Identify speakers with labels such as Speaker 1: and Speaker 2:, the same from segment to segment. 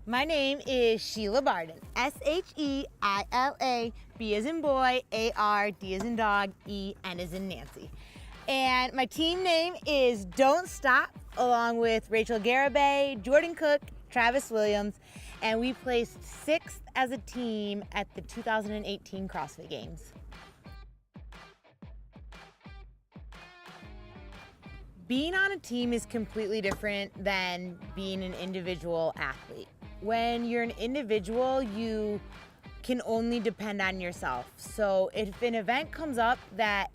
Speaker 1: My name is Sheila Barden, S-H-E-I-L-A, B as in boy, A-R, D as in dog, E, N as in Nancy. And my team name is Don't Stop, along with Rachel Garibay, Jordan Cook, Travis Williams, and we placed 6th as a team at the 2018 CrossFit Games. Being on a team is completely different than being an individual athlete. When you're an individual, you can only depend on yourself. So if an event comes up that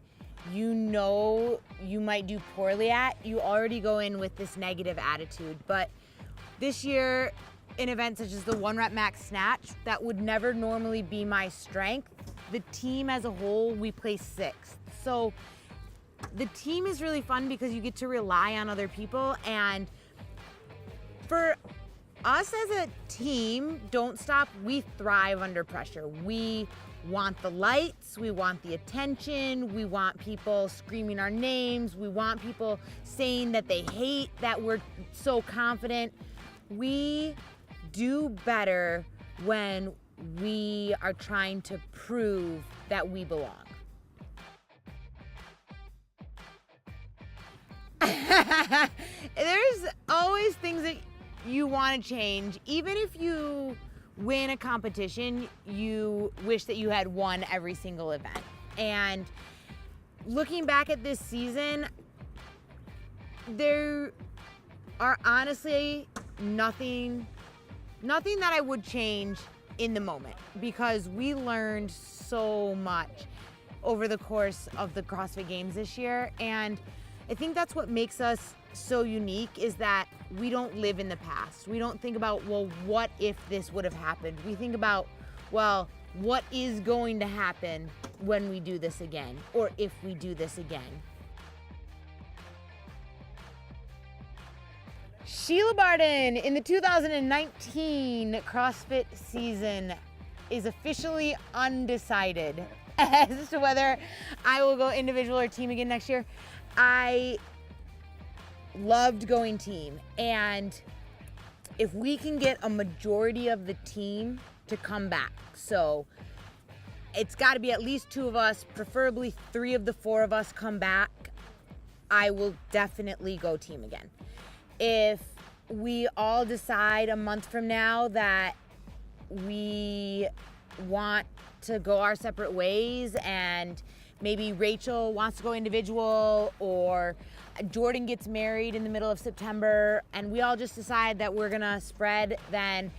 Speaker 1: you know you might do poorly at, you already go in with this negative attitude. But this year, an event such as the 1 rep max snatch, that would never normally be my strength. The team as a whole, we placed 6th. So the team is really fun because you get to rely on other people, and for us as a team, Don't Stop, we thrive under pressure. We want the lights, we want the attention, we want people screaming our names, we want people saying that they hate that we're so confident. We do better when we are trying to prove that we belong. There's always things that you want to change. Even if you win a competition, you wish that you had won every single event. And looking back at this season, there are honestly nothing that I would change in the moment, because we learned so much over the course of the CrossFit Games this year. And I think that's what makes us so unique, is that we don't live in the past. We don't think about, well, what if this would have happened? We think about, well, what is going to happen when we do this again, or if we do this again? Sheila Barden in the 2019 CrossFit season is officially undecided as to whether I will go individual or team again next year. I loved going team, and if we can get a majority of the team to come back, so it's got to be at least 2 of us, preferably 3 of the 4 of us come back, I will definitely go team again. If we all decide a month from now that we want to go our separate ways, and maybe Rachel wants to go individual, or Jordan gets married in the middle of September, and we all just decide that we're gonna spread, then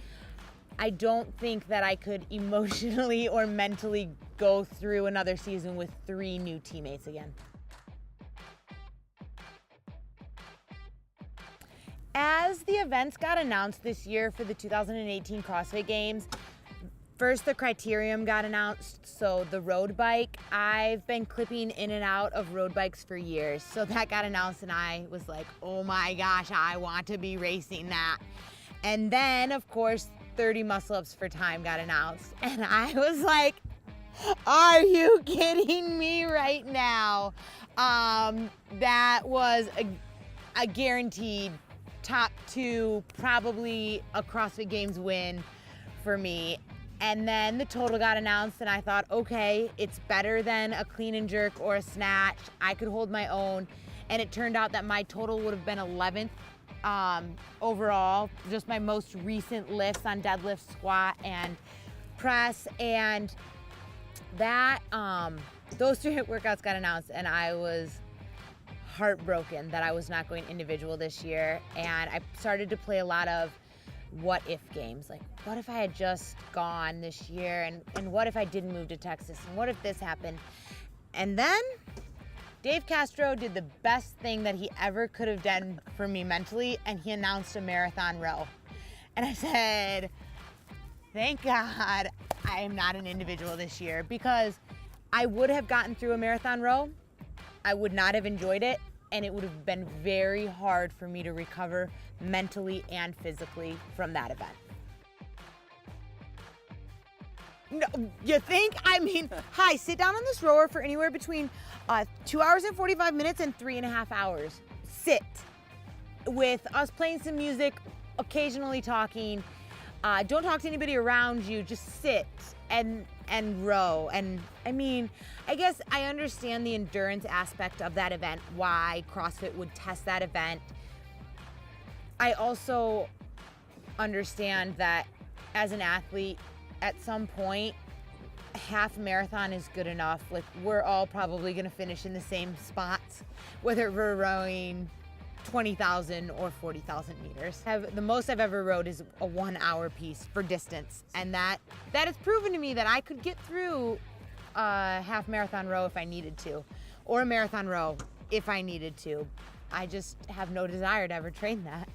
Speaker 1: I don't think that I could emotionally or mentally go through another season with 3 new teammates again. As the events got announced this year for the 2018 CrossFit Games, first, the criterium got announced, so the road bike. I've been clipping in and out of road bikes for years, so that got announced, and I was like, oh my gosh, I want to be racing that. And then, of course, 30 muscle-ups for time got announced, and I was like, are you kidding me right now? That was a guaranteed top 2, probably a CrossFit Games win for me. And then the total got announced, and I thought, okay, it's better than a clean and jerk or a snatch. I could hold my own. And it turned out that my total would have been 11th overall, just my most recent lifts on deadlift, squat, and press. And that those 3 workouts got announced, and I was heartbroken that I was not going individual this year. And I started to play a lot of what if games, like what if I had just gone this year, and what if I didn't move to Texas, and what if this happened? And then Dave Castro did the best thing that he ever could have done for me mentally, and he announced a marathon row. And I said, thank God I am not an individual this year, because I would have gotten through a marathon row, I would not have enjoyed it, and it would have been very hard for me to recover mentally and physically from that event. No, you think? I mean, hi, sit down on this rower for anywhere between 2 hours and 45 minutes and 3.5 hours. Sit with us playing some music, occasionally talking. Don't talk to anybody around you. Just sit and row. And I mean, I guess I understand the endurance aspect of that event, why CrossFit would test that event. I also understand that as an athlete, at some point, half marathon is good enough. Like, we're all probably gonna finish in the same spots, whether we're rowing 20,000 or 40,000 meters. The most I've ever rowed is a 1 hour piece for distance. And that has proven to me that I could get through a half marathon row if I needed to, or a marathon row if I needed to. I just have no desire to ever train that.